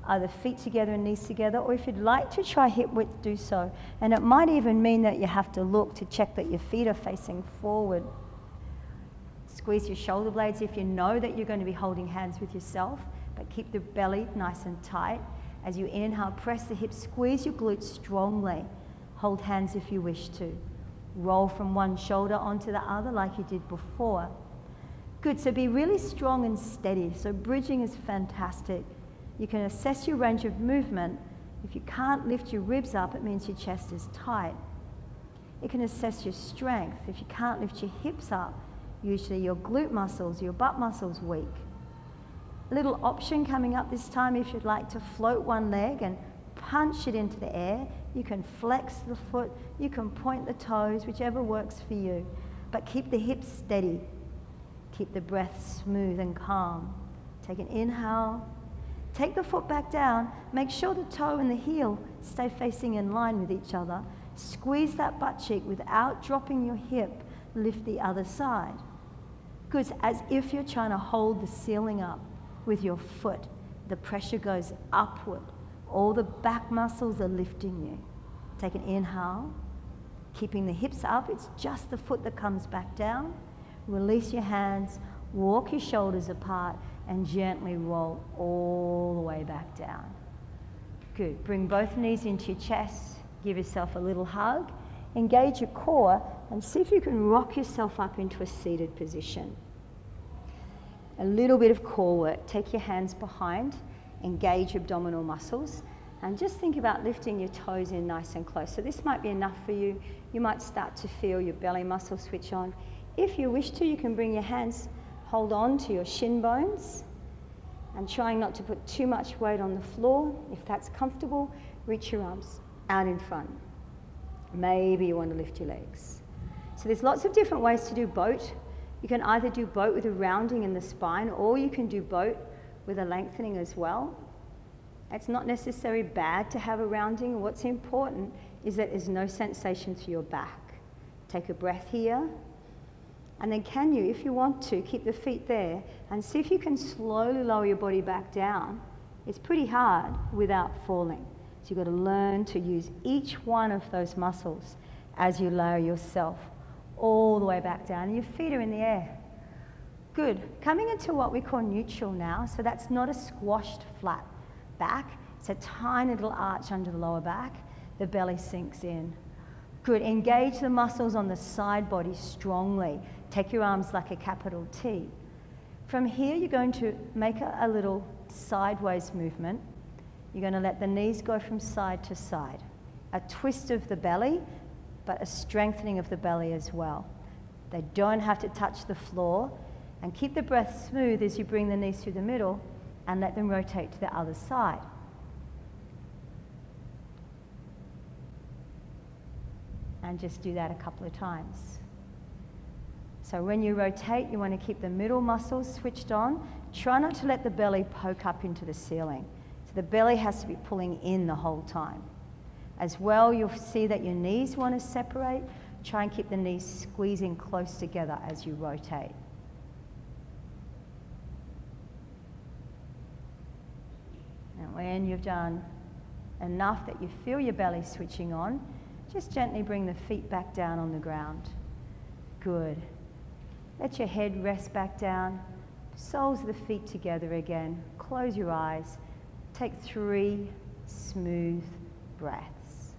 Either feet together and knees together, or if you'd like to try hip width, do so. And it might even mean that you have to look to check that your feet are facing forward. Squeeze your shoulder blades if you know that you're going to be holding hands with yourself, but keep the belly nice and tight. As you inhale, press the hips, squeeze your glutes strongly. Hold hands if you wish to. Roll from one shoulder onto the other like you did before. Good, so be really strong and steady. So bridging is fantastic. You can assess your range of movement. If you can't lift your ribs up, it means your chest is tight. You can assess your strength. If you can't lift your hips up, usually your glute muscles, your butt muscles weak. A little option coming up this time, if you'd like to float one leg and punch it into the air, you can flex the foot, you can point the toes, whichever works for you. But keep the hips steady. Keep the breath smooth and calm. Take an inhale. Take the foot back down. Make sure the toe and the heel stay facing in line with each other. Squeeze that butt cheek without dropping your hip. Lift the other side. Good, as if you're trying to hold the ceiling up with your foot. The pressure goes upward. All the back muscles are lifting you. Take an inhale. Keeping the hips up, it's just the foot that comes back down. Release your hands, walk your shoulders apart, and gently roll all the way back down. Good. Bring both knees into your chest. Give yourself a little hug. Engage your core and see if you can rock yourself up into a seated position. A little bit of core work. Take your hands behind, engage abdominal muscles, and just think about lifting your toes in nice and close. So this might be enough for you. You might start to feel your belly muscles switch on. If you wish to, you can bring your hands, hold on to your shin bones, and trying not to put too much weight on the floor. If that's comfortable, reach your arms out in front. Maybe you want to lift your legs. So there's lots of different ways to do boat. You can either do boat with a rounding in the spine, or you can do boat with a lengthening as well. It's not necessarily bad to have a rounding. What's important is that there's no sensation to your back. Take a breath here. And then can you, if you want to, keep the feet there and see if you can slowly lower your body back down. It's pretty hard without falling. So you've got to learn to use each one of those muscles as you lower yourself all the way back down. And your feet are in the air. Good. Coming into what we call neutral now. So that's not a squashed flat back. It's a tiny little arch under the lower back. The belly sinks in. Good. Engage the muscles on the side body strongly. Take your arms like a capital T. From here, you're going to make a little sideways movement. You're going to let the knees go from side to side. A twist of the belly, but a strengthening of the belly as well. They don't have to touch the floor. And keep the breath smooth as you bring the knees through the middle and let them rotate to the other side. And just do that a couple of times. So when you rotate, you want to keep the middle muscles switched on. Try not to let the belly poke up into the ceiling. So the belly has to be pulling in the whole time. As well, you'll see that your knees want to separate. Try and keep the knees squeezing close together as you rotate. And when you've done enough that you feel your belly switching on, just gently bring the feet back down on the ground. Good. Let your head rest back down. Soles of the feet together again. Close your eyes. Take 3 smooth breaths.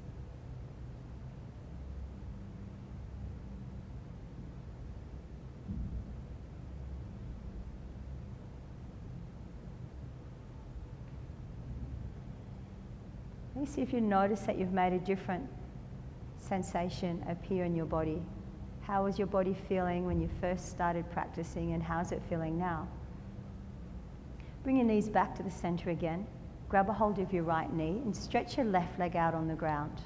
Let me see if you notice that you've made a different sensation appear in your body. How was your body feeling when you first started practicing, and how's it feeling now? Bring your knees back to the center again. Grab a hold of your right knee and stretch your left leg out on the ground.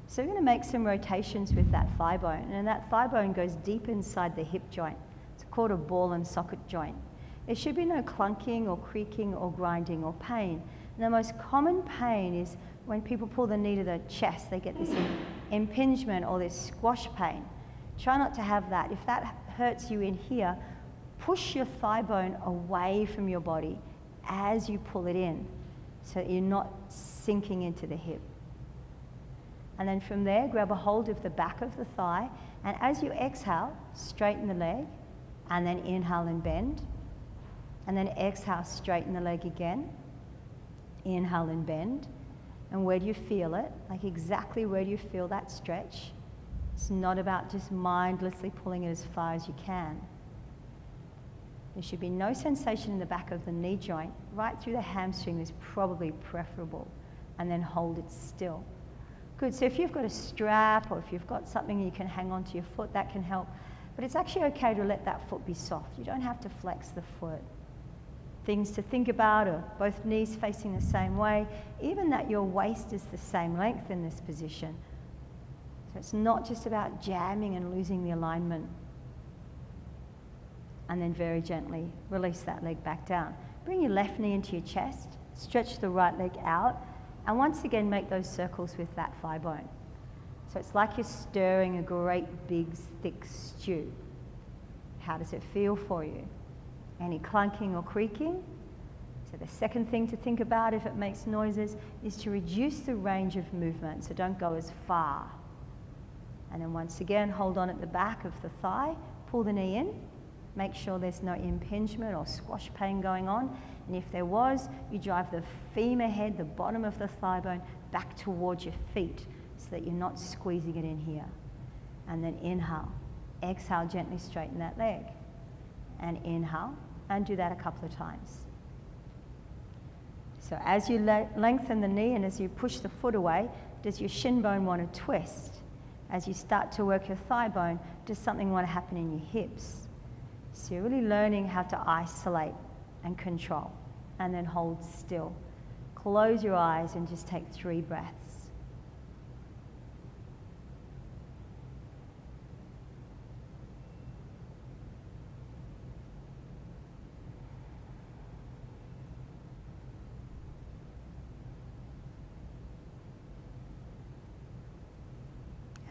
So we're going to make some rotations with that thigh bone, and that thigh bone goes deep inside the hip joint. It's called a ball and socket joint. There should be no clunking or creaking or grinding or pain. And the most common pain is when people pull the knee to the chest, they get this impingement or this squash pain. Try not to have that. If that hurts you in here, push your thigh bone away from your body as you pull it in so that you're not sinking into the hip. And then from there, grab a hold of the back of the thigh, and as you exhale, straighten the leg, and then inhale and bend. And then exhale, straighten the leg again. Inhale and bend. And where do you feel it? Like exactly where do you feel that stretch? It's not about just mindlessly pulling it as far as you can. There should be no sensation in the back of the knee joint. Right through the hamstring is probably preferable. And then hold it still. Good, so if you've got a strap or if you've got something you can hang onto your foot, that can help. But it's actually okay to let that foot be soft. You don't have to flex the foot. Things to think about are both knees facing the same way, even that your waist is the same length in this position. So it's not just about jamming and losing the alignment. And then very gently release that leg back down. Bring your left knee into your chest, stretch the right leg out, and once again make those circles with that thigh bone. So it's like you're stirring a great big thick stew. How does it feel for you? Any clunking or creaking? So the second thing to think about if it makes noises is to reduce the range of movement, so don't go as far. And then once again, hold on at the back of the thigh, pull the knee in, make sure there's no impingement or squash pain going on. And if there was, you drive the femur head, the bottom of the thigh bone, back towards your feet so that you're not squeezing it in here. And then inhale. Exhale, gently straighten that leg. And inhale, and do that a couple of times. So as you lengthen the knee and as you push the foot away, does your shin bone want to twist? As you start to work your thigh bone, does something want to happen in your hips? So you're really learning how to isolate and control, and then hold still. Close your eyes and just take 3 breaths.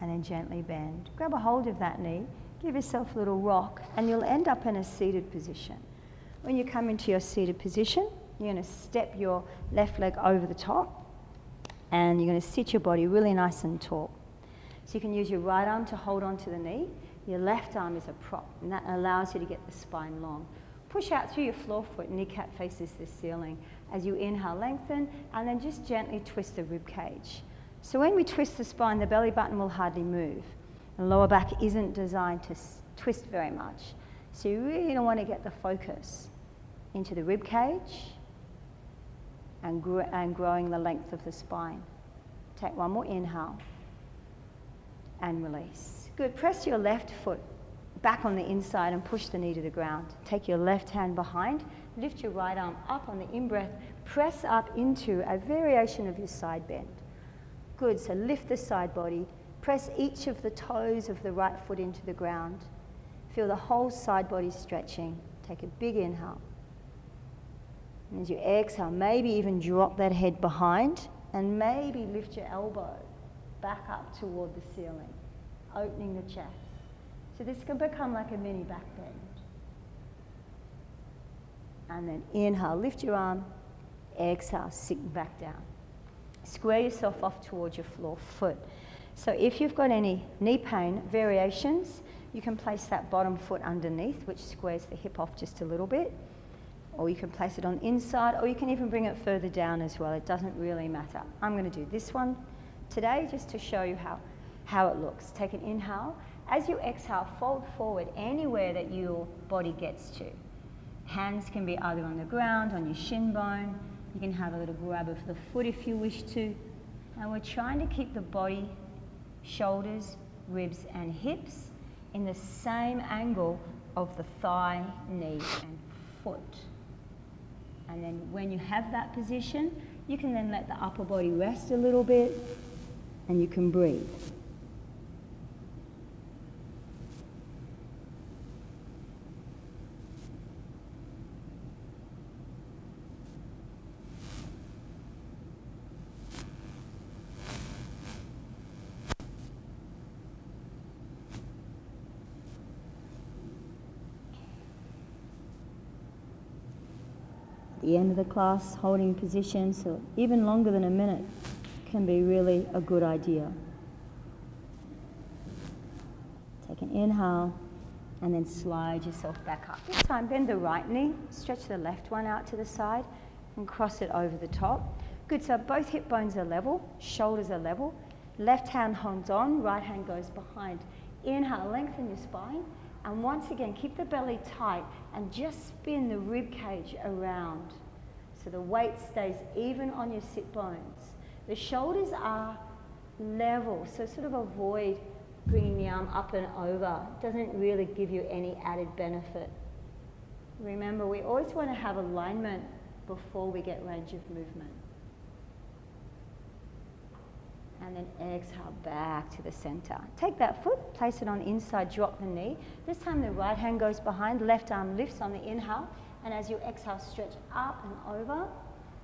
and then gently bend. Grab a hold of that knee, give yourself a little rock, and you'll end up in a seated position. When you come into your seated position, you're going to step your left leg over the top, and you're going to sit your body really nice and tall. So you can use your right arm to hold onto the knee. Your left arm is a prop, and that allows you to get the spine long. Push out through your floor foot, kneecap faces the ceiling. As you inhale, lengthen, and then just gently twist the rib cage. So when we twist the spine, the belly button will hardly move. The lower back isn't designed to twist very much. So you really don't want to get the focus into the rib cage and growing the length of the spine. Take one more inhale and release. Good. Press your left foot back on the inside and push the knee to the ground. Take your left hand behind, lift your right arm up on the in-breath, press up into a variation of your side bend. Good. So lift the side body, press each of the toes of the right foot into the ground. Feel the whole side body stretching. Take a big inhale. And as you exhale, maybe even drop that head behind and maybe lift your elbow back up toward the ceiling, opening the chest. So this can become like a mini back bend. And then inhale, lift your arm, exhale, sink back down. Square yourself off towards your floor foot. So if you've got any knee pain variations, you can place that bottom foot underneath, which squares the hip off just a little bit. Or you can place it on the inside, or you can even bring it further down as well. It doesn't really matter. I'm going to do this one today just to show you how it looks. Take an inhale. As you exhale, fold forward anywhere that your body gets to. Hands can be either on the ground, on your shin bone. You can have a little grab of the foot if you wish to. And we're trying to keep the body, shoulders, ribs and hips in the same angle of the thigh, knee and foot. And then when you have that position, you can then let the upper body rest a little bit and you can breathe. The end of the class, holding position, so even longer than a minute can be really a good idea. Take an inhale and then slide yourself back up. This time bend the right knee, stretch the left one out to the side and cross it over the top. Good, so both hip bones are level, shoulders are level. Left hand holds on, right hand goes behind. Inhale, lengthen your spine. And once again, keep the belly tight and just spin the rib cage around so the weight stays even on your sit bones. The shoulders are level, so sort of avoid bringing the arm up and over. It doesn't really give you any added benefit. Remember, we always want to have alignment before we get range of movement. And then exhale back to the center. Take that foot, place it on the inside, drop the knee. This time the right hand goes behind, left arm lifts on the inhale, and as you exhale, stretch up and over.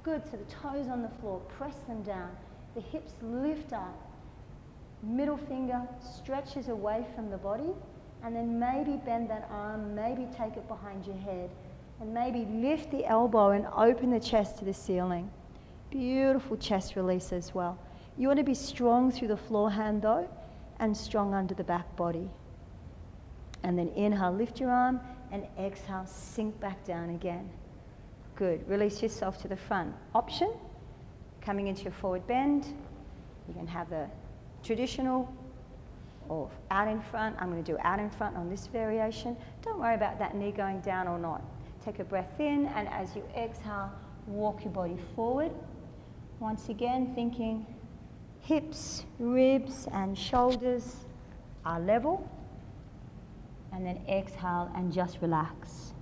Good, so the toes on the floor, press them down. The hips lift up. Middle finger stretches away from the body, and then maybe bend that arm, maybe take it behind your head, and maybe lift the elbow and open the chest to the ceiling. Beautiful chest release as well. You want to be strong through the floor hand though, and strong under the back body. And then inhale, lift your arm, and exhale, sink back down again. Good, release yourself to the front. Option, coming into your forward bend. You can have the traditional or out in front. I'm going to do out in front on this variation. Don't worry about that knee going down or not. Take a breath in, and as you exhale, walk your body forward. Once again, thinking hips, ribs and shoulders are level, and then exhale and just relax.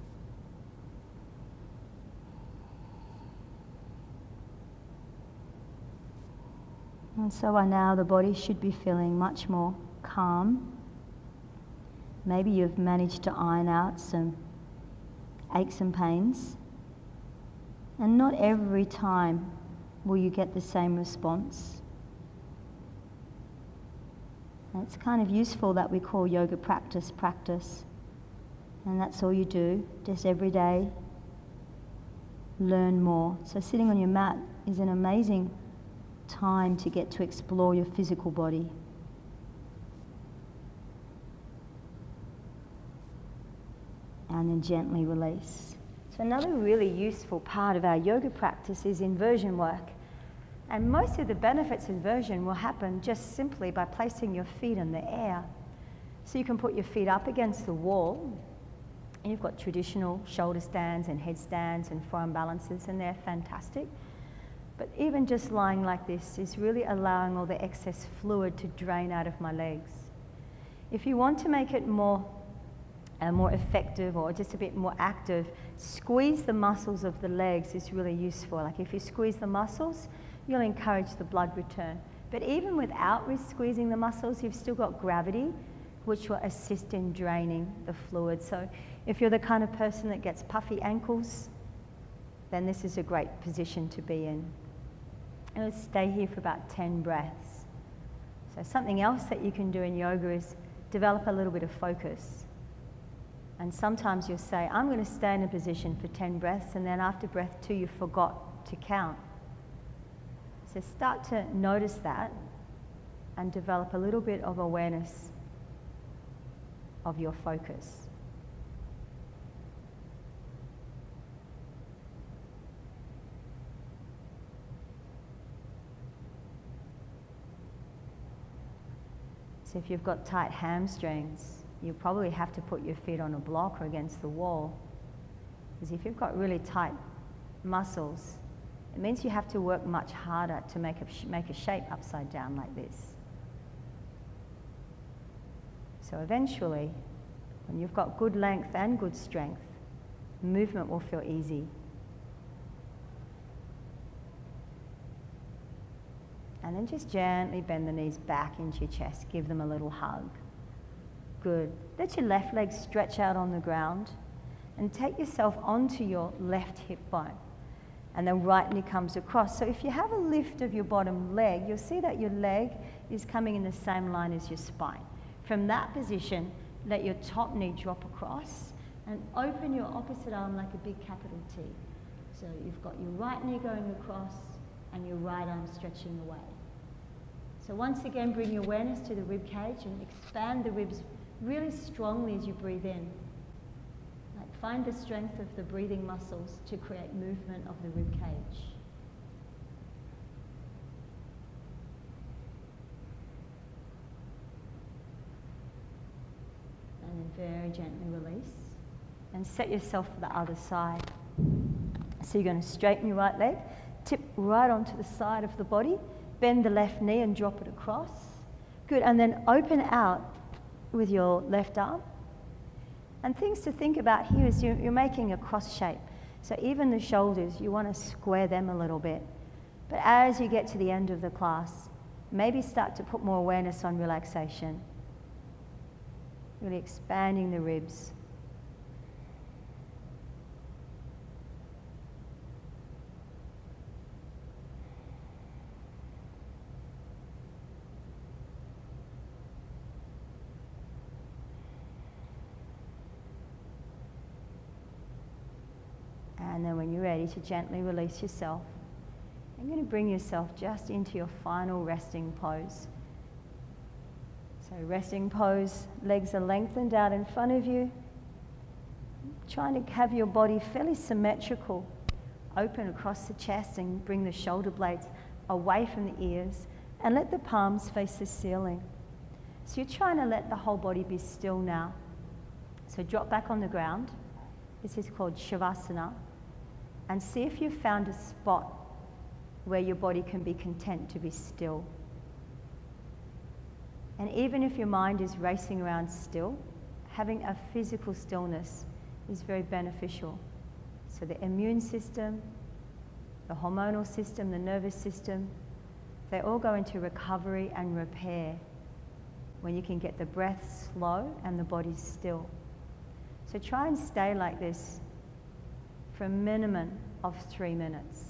And so now the body should be feeling much more calm. Maybe you've managed to iron out some aches and pains, and not every time will you get the same response. And it's kind of useful that we call yoga practice. And that's all you do, just every day, learn more. So sitting on your mat is an amazing time to get to explore your physical body. And then gently release. So another really useful part of our yoga practice is inversion work. And most of the benefits of inversion will happen just simply by placing your feet in the air. So you can put your feet up against the wall, and you've got traditional shoulder stands and headstands and forearm balances, and they're fantastic. But even just lying like this is really allowing all the excess fluid to drain out of my legs. If you want to make it more effective or just a bit more active, squeeze the muscles of the legs is really useful. Like if you squeeze the muscles, you'll encourage the blood return. But even without squeezing the muscles, you've still got gravity, which will assist in draining the fluid. So if you're the kind of person that gets puffy ankles, then this is a great position to be in. And let's stay here for about 10 breaths. So something else that you can do in yoga is develop a little bit of focus. And sometimes you'll say, I'm going to stay in a position for 10 breaths, and then after breath 2, you forgot to count. So start to notice that and develop a little bit of awareness of your focus. So if you've got tight hamstrings, you probably have to put your feet on a block or against the wall. Because if you've got really tight muscles, it means you have to work much harder to make a shape upside down like this. So eventually, when you've got good length and good strength, movement will feel easy. And then just gently bend the knees back into your chest. Give them a little hug. Good. Let your left leg stretch out on the ground and take yourself onto your left hip bone. And the right knee comes across. So if you have a lift of your bottom leg, you'll see that your leg is coming in the same line as your spine. From that position, let your top knee drop across and open your opposite arm like a big capital T. So you've got your right knee going across and your right arm stretching away. So once again, bring your awareness to the rib cage and expand the ribs really strongly as you breathe in. Like find the strength of the breathing muscles to create movement of the rib cage. And then very gently release. And set yourself for the other side. So you're going to straighten your right leg, tip right onto the side of the body, bend the left knee and drop it across. Good, and then open out with your left arm. And things to think about here is you're making a cross shape. So even the shoulders, you want to square them a little bit. But as you get to the end of the class, maybe start to put more awareness on relaxation. Really expanding the ribs. And then when you're ready to gently release yourself, you're going to bring yourself just into your final resting pose. So resting pose, legs are lengthened out in front of you. Trying to have your body fairly symmetrical, open across the chest and bring the shoulder blades away from the ears and let the palms face the ceiling. So you're trying to let the whole body be still now. So drop back on the ground. This is called Shavasana. And see if you've found a spot where your body can be content to be still. And even if your mind is racing around still, having a physical stillness is very beneficial. So the immune system, the hormonal system, the nervous system, they all go into recovery and repair when you can get the breath slow and the body still. So try and stay like this for a minimum of 3 minutes.